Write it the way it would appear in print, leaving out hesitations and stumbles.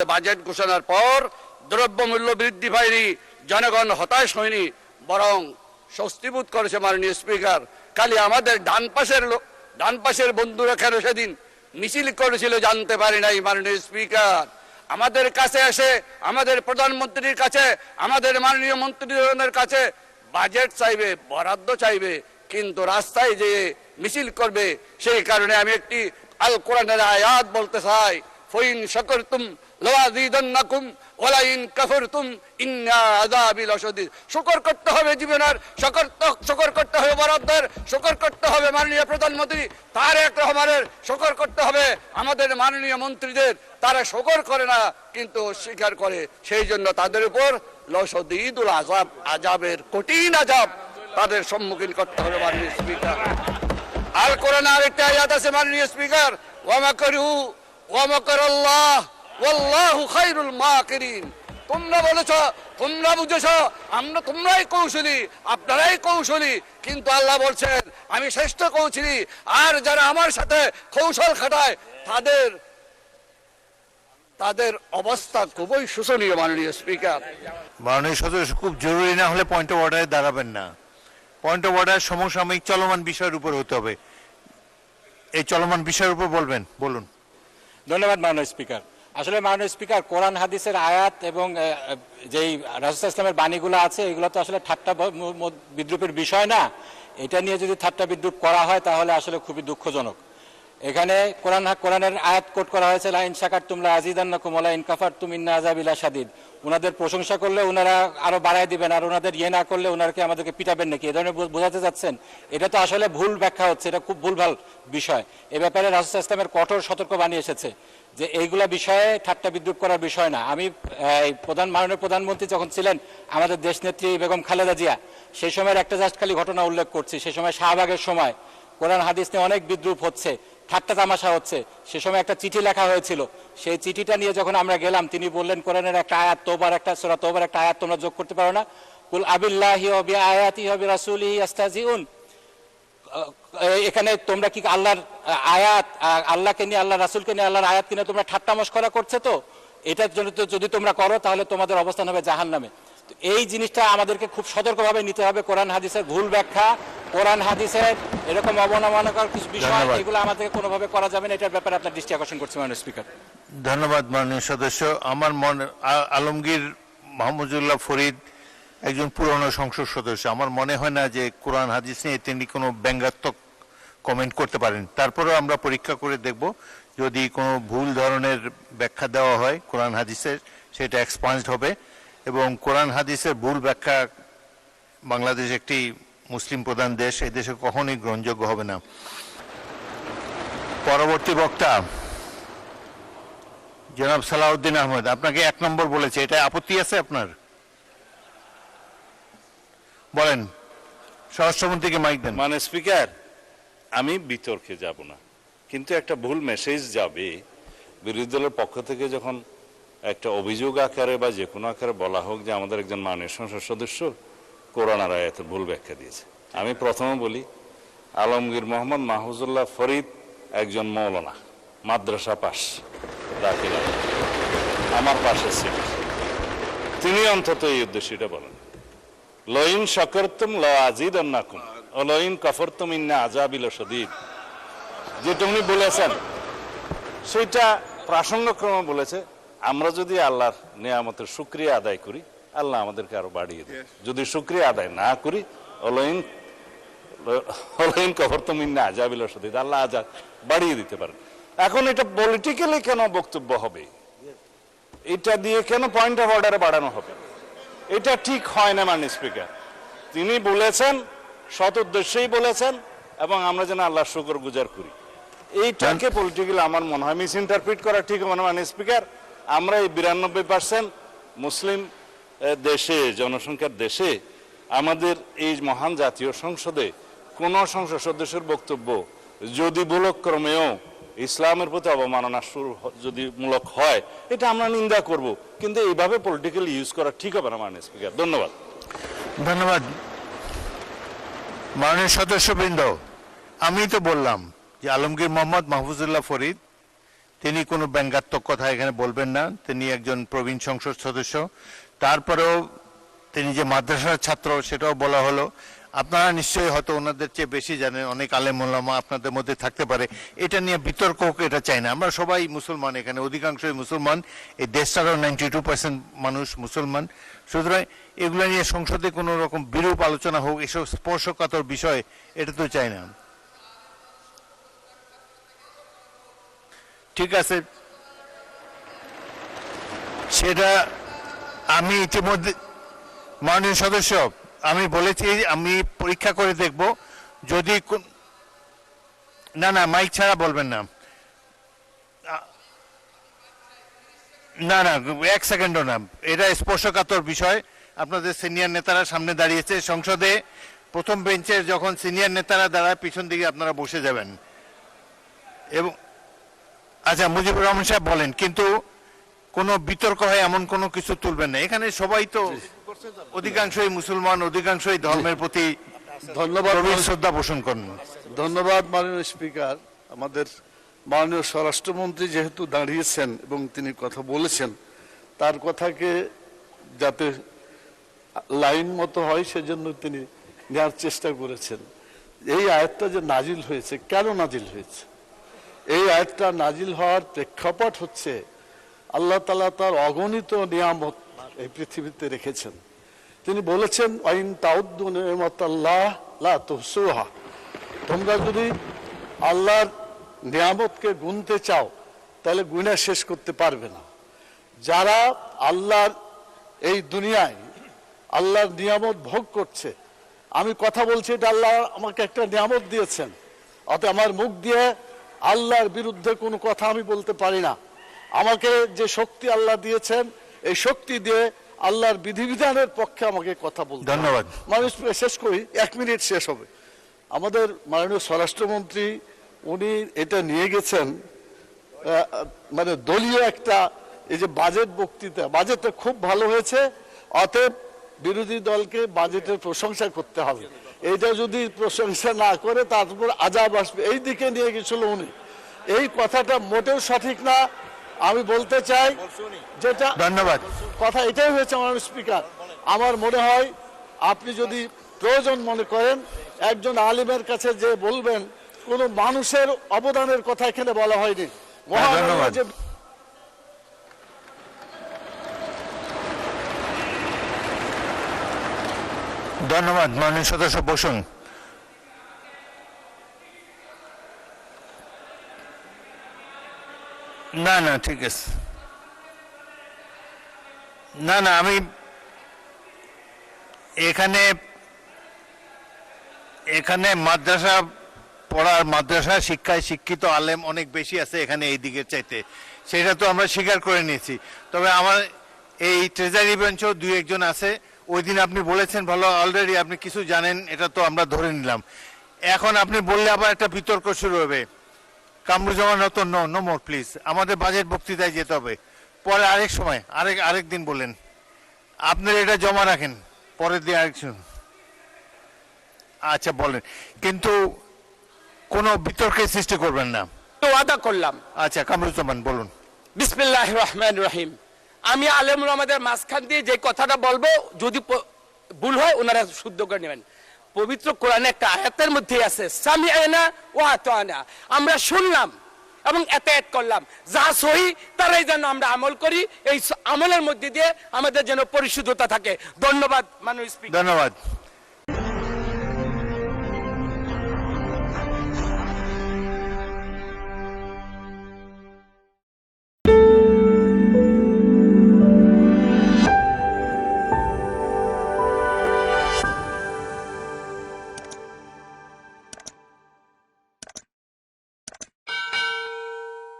Budget ঘোষণার পর দ্রব্যমূল্য বৃদ্ধি পায়নি, জনগণ হতাশ হয়নি, বরং স্বস্তিবোধ করেছে মাননীয় স্পিকার। খালি আমাদের ডান পাশের বন্ধুরা কেন সেদিন মিছিল করেছিল জানতে পারি নাই মাননীয় স্পিকার। আমাদের কাছে এসে আমাদের প্রধানমন্ত্রীর কাছে, আমাদের মাননীয় মন্ত্রীদের কাছে বাজেট চাইবে, বরাদ্দ চাইবে, কিন্তু রাস্তায় যে মিছিল করবে। সেই কারণে আমি একটি আল কোরআনের আয়াত বলতে চাই, ফাইন শাকারতুম লাযীদান্নাকুম ওয়া লাইন কাফারতুম ইন্না আযাবি লাশাদীদ। শুকর করতে হবে জীবনের, শুকর করতে হবে বরাদ্দের, শুকর করতে হবে মাননীয় প্রধানমন্ত্রী তারেক রহমানের, শুকর করতে হবে আমাদের মাননীয় মন্ত্রীদের। তারা শুকর করে না কিন্তু অস্বীকার করে, সেই জন্য তাদের উপর লাশাদীদুল আযাব, আযাবের কঠিন আযাব তাদের সম্মুখীন করতে হবে মাননীয় স্পিকার। আল কোরআনে আরেকটা আয়াত আছে মাননীয় স্পিকার, ওয়া মাকারু ওয়া মাকারাল্লাহ ওয়াল্লাহু খায়রুল মাকিরিন। তোমরা বলেছ, তোমরা বুঝেছ, তোমরাই কৌশলী, আপনারাই কৌশলী, কিন্তু আল্লাহ বলছেন আমি শ্রেষ্ঠ কৌশলী। আর যারা আমার সাথে কৌশল খাটায় তাদের অবস্থা খুবই শোচনীয় মাননীয় স্পিকার। মাননীয় সদস্য, খুব জরুরি না হলে পয়েন্ট অফ অর্ডারে দাঁড়াবেন না। পয়েন্ট অফ অর্ডার সমসাময়িক চলমান বিষয়ের উপর হতে হবে। এই চলমান বিষয়ের উপর বলবেন, বলুন। ধন্যবাদ মাননীয় স্পিকার। আসলে মাননীয় স্পিকার, কোরআন হাদিসের আয়াত এবং যেই রাসূল ইসলামের বাণীগুলো আছে এগুলো তো আসলে ঠাট্টা বিদ্রুপের বিষয় না। এটা নিয়ে যদি ঠাট্টা বিদ্রুপ করা হয় তাহলে আসলে খুবই দুঃখজনক। এখানে কোরআনের আয়াত কোট করা হয়েছে, লাইন শাকারতুম লাযীদান্নাকুম ওয়া লাইন কাফারতুম ইন্না আযাবি লাশাদীদ। ওনাদের প্রশংসা করলে ওনারা আরো বাড়ায় দিবেন, আর ওনাদের না করলে ওনাকে আমাদেরকে পিটাবেন নাকি, এ ধরনের বোঝাতে যাচ্ছেন। এটা তো আসলে ভুল ব্যাখ্যা হচ্ছে, এটা খুব ভুলভাল বিষয়। এ ব্যাপারে রাসূল ইসলামের কঠোর সতর্কবাণী এসেছে যে এইগুলা বিষয়ে ঠাট্টা বিদ্রুপ করার বিষয় না। আমি মাননীয় প্রধানমন্ত্রী যখন ছিলেন আমাদের দেশনেত্রী বেগম খালেদা জিয়া, সেই সময়ের একটা জাস্ট খালি ঘটনা উল্লেখ করছি। সে সময় শাহবাগের সময় কোরআন হাদিস নিয়ে অনেক বিদ্রুপ হচ্ছে, ঠাট্টা তামাশা হচ্ছে। সে সময় একটা চিঠি লেখা হয়েছিল, সেই চিঠিটা নিয়ে যখন আমরা গেলাম তিনি বললেন কোরআনের একটা আয়াত, সূরা তওবার একটা আয়াত তোমরা যোগ করতে পারো না? কুল আবিল্লাহি ওয়া বিআয়াতিহি ওয়া বিরাসূলিহি ইস্তাহজিউন। এখানে তোমরা কি আল্লাহর আয়াত, আল্লাহকে নিয়ে, আল্লাহ রাসূলকে নিয়ে, আল্লাহর আয়াত কিনে তোমরা ঠাট্টা মশকরা করছে? তো এটার জন্য যদি তোমরা করো তাহলে তোমাদের অবস্থান হবে জাহান্নামে। এই জিনিসটা আমাদেরকে খুব সতর্কভাবে নিতে হবে। কোরআন হাদিসের ভুল ব্যাখ্যা, কোরআন হাদিসের এরকম অবমাননাকর কিছু বিষয়, এগুলো আমাদেরকে কোনোভাবে করা যাবে না। এটার ব্যাপারে আপনার দৃষ্টি আকর্ষণ করছি মাননীয় স্পিকার। ধন্যবাদ মাননীয় সদস্য। আমার মনে, আলমগীর মাহমুদুল্লাহ ফরিদ একজন পুরনো সংসদ সদস্য, আমার মনে হয় না যে কোরআন হাদিস নিয়ে তিনি কোনো ব্যঙ্গাত্মক কমেন্ট করতে পারেন। তারপরেও আমরা পরীক্ষা করে দেখব, যদি কোনো ভুল ধরনের ব্যাখ্যা দেওয়া হয় কোরআন হাদিসের, সেটা এক্সপান্সড হবে। এবং কোরআন হাদিসের ভুল ব্যাখ্যা, বাংলাদেশ একটি মুসলিম প্রধান দেশ, এই দেশে কখনোই গ্রহণযোগ্য হবে না। পরবর্তী বক্তা জনাব সালাউদ্দিন আহমেদ, আপনাকে 1 নম্বর বলেছে, এটা আপত্তি আছে আপনার? বলেন, স্বরাষ্ট্রমন্ত্রীকে মাইক দেন। মানে স্পিকার, আমি বিতর্কে যাব না, কিন্তু একটা ভুল মেসেজ যাবে বিরোধী দলের পক্ষ থেকে যখন একটা অভিযোগ আকারে বা যে কোনো আকারে বলা হোক যে আমাদের একজন মাননীয় সংসদ সদস্য কোরআন আর আয়াতের ভুল ব্যাখ্যা দিয়েছে। আমি প্রথমে বলি, আলমগীর মোহাম্মদ মাহফুজুল্লাহ ফরিদ একজন মৌলানা, মাদ্রাসা পাস, দাখিল আমার পাশের সিট। তিনি অন্তত এই উদ্দেশ্যটা বলেন, লাইন শাকারতুম লাযীদান্নাকুম ওয়া লাইন কাফারতুম ইন্না আযাবি লাশাদীদ। যেটা উনি বলেছেন সেটা প্রাসঙ্গক্রমে বলেছে। আমরা যদি আল্লাহর নিয়ামতের শুকরিয়া আদায় করি, আল্লাহ আমাদেরকে আরো বাড়িয়ে দেয়। যদি শুকরিয়া আদায় না করি, লাইন কাফারতুম ইন্না আযাবি লাশাদীদ, আল্লাহ আযাব বাড়িয়ে দিতে পারেন। এখন এটা পলিটিক্যালি কেন বক্তব্য হবে, এটা দিয়ে কেন পয়েন্ট অফ অর্ডারে বাড়ানো হবে? এটা ঠিক হয় না মাননীয় স্পিকার। তিনি বলেছেন, সৎ উদ্দেশ্যেই বলেছেন, এবং আমরা যেন আল্লাহর শুকর গুজার করি। এইটাকে পলিটিক্যালি আমার মনে হয় মিস ইন্টারপ্রিট করা ঠিক হবে না মাননীয় স্পিকার। আমরা এই 92% মুসলিম দেশে, জনসংখ্যার দেশে, আমাদের এই মহান জাতীয় সংসদে কোন সংসদ সদস্যের বক্তব্য যদি ভুলক্রমেও ইসলামের প্রতি অবমাননা যদি মূলক হয়, এটা আমরা নিন্দা করব, কিন্তু এইভাবে পলিটিক্যালি ইউজ করা ঠিক হবে না মাননীয় স্পিকার। ধন্যবাদ। ধন্যবাদ মাননীয় সদস্যবৃন্দ। আমি তো বললাম যে আলমগীর মোহাম্মদ মাহফুজুল্লাহ ফরিদ তিনি কোনো ব্যঙ্গাত্মক কথা এখানে বলবেন না, তিনি একজন প্রবীণ সংসদ সদস্য। তারপরেও তিনি যে মাদ্রাসার ছাত্র সেটাও বলা হলো। আপনারা নিশ্চয়ই হয়তো ওনাদের চেয়ে বেশি জানেন, অনেক আলেম ওলামা আপনাদের মধ্যে থাকতে পারে, এটা নিয়ে বিতর্ক হোক এটা চাই না। আমরা সবাই মুসলমান, এখানে অধিকাংশই মুসলমান, এই দেশটারও 92% মানুষ মুসলমান। সুতরাং এগুলো নিয়ে সংসদে কোনো রকম বিরূপ আলোচনা হোক, এসব স্পর্শকাতর বিষয়, এটা তো চাই না। ঠিক আছে, সেটা আমি ইতিমধ্যে মাননীয় সদস্য আমি বলেছি আমি পরীক্ষা করে দেখব যদি না না মাইক ছাড়া বলবেন না, না না 1 সেকেন্ডও না, এটা স্পর্শকাতর বিষয়। আপনাদের সিনিয়র নেতারা সামনে দাঁড়িয়েছে, সংসদে প্রথম বেঞ্চের যখন সিনিয়র নেতারা দাঁড়ায় পিছন দিকে আপনারা বসে যাবেন। এবং আচ্ছা মুজিবুর রহমান সাহেব বলেন, কিন্তু কোনো বিতর্ক হয় এমন কোনো কিছু তুলবেন না। এখানে সবাই তো অধিকাংশই মুসলমান, অধিকাংশই ধর্মের প্রতি ধন্যবাদ, শ্রদ্ধা পোষণ করেন। ধন্যবাদ মাননীয় স্পিকার। আমাদের মাননীয় স্বরাষ্ট্রমন্ত্রী যেহেতু দাঁড়িয়েছেন এবং তিনি কথা বলেছেন, তার কথাকে যাতে লাইন মতো হয় সেজন্য তিনি নেওয়ার চেষ্টা করেছেন। এই আয়াতটা যে নাজিল হয়েছে, কেন নাজিল হয়েছে? এই আয়াতটা নাজিল হওয়ার প্রেক্ষাপট হচ্ছে আল্লাহ তাআলা তার অগণিত নিয়ামত এই পৃথিবীতে রেখেছেন। তিনি বলেছেন আইন তাউদ্দু নিয়ামাতাল্লাহ লা তুহসুহা, তোমরা যদি আল্লাহর নিয়ামতকে গুনতে চাও তাহলে গুণা শেষ করতে পারবে না। যারা আল্লাহর এই দুনিয়ায় আল্লাহর নিয়ামত ভোগ করছে, আমি কথা বলছি এটা আল্লাহ আমাকে একটা নিয়ামত দিয়েছেন, অতএব আমার মুখ দিয়ে আল্লাহর বিরুদ্ধে কোনো কথা আমি বলতে পারি না। আমাকে যে শক্তি আল্লাহ দিয়েছেন, এই শক্তি দিয়ে আল্লাহর বিধিবিধানের পক্ষে আমাকে কথা বলতে। ধন্যবাদ। মানুষ শেষ করি, 1 মিনিট শেষ হবে। আমাদের মাননীয় স্বরাষ্ট্রমন্ত্রী উনি এটা নিয়ে গেছেন মানে দলীয় একটা, এই যে বাজেট বক্তৃতা, বাজেটটা খুব ভালো হয়েছে, অতএব বিরোধী দলকে বাজেটের প্রশংসা করতে হবে। এইটা যদি প্রশংসা না করে তারপর আজাব আসবে, এই দিকে নিয়ে গেছিল উনি। এই কথাটা মোটেও সঠিক না। আমি বলতে চাই যেটা, ধন্যবাদ, কথা এটাই হয়েছে মাননীয় স্পিকার। আমার মনে হয় আপনি যদি প্রয়োজন মনে করেন একজন আলিমের কাছে যে বলবেন, কোন মানুষের অবদানের কথা এখানে বলা হয়নি। ধন্যবাদ। যে ধন্যবাদ মাননীয় সদস্য, বসুন। না না ঠিক আছে, না না আমি এখানে মাদ্রাসা পড়ার, মাদ্রাসা শিক্ষায় শিক্ষিত আলেম অনেক বেশি আছে এখানে এই দিকের চাইতে, সেটা তো আমরা স্বীকার করে নিয়েছি। তবে আমার এই ট্রেজারি বেঞ্চও 2-1 আছে। ওই দিন আপনি বলেছেন ভালো, অলরেডি আপনি কিছু জানেন, এটা তো আমরা ধরে নিলাম। এখন আপনি বললে আবার একটা বিতর্ক শুরু হবে। Kamruzzaman Ratan, no more please, আমাদের বাজেট বক্তৃতায় যেতে হবে। পরে আরেক সময় আরেক দিন বললেন, আপনার এটা জমা রাখেন, পরের দিন আরেক। আচ্ছা বলেন, কিন্তু কোনো বিতর্কের সৃষ্টি করবেন না। ওয়াদা করলাম। আচ্ছা কামরুজ্জামান বলুন। বিসমিল্লাহির রহমানির রহিম। আমি আলেমুল আমাদের মাঝখান দিয়ে যে কথাটা বলবো, যদি ভুল হয় ওনারা শুদ্ধ করে নেবেন। পবিত্র কোরআনে একটা আয়াতের মধ্যে আছে সামিআনা ওয়া আতানা, আমরা শুনলাম এবং এতায়াত করলাম, যা সহি তারাই যেন আমরা আমল করি, এই আমলের মধ্যে দিয়ে আমাদের যেন পরিশুদ্ধতা থাকে। ধন্যবাদ মাননীয় স্পিকার। ধন্যবাদ।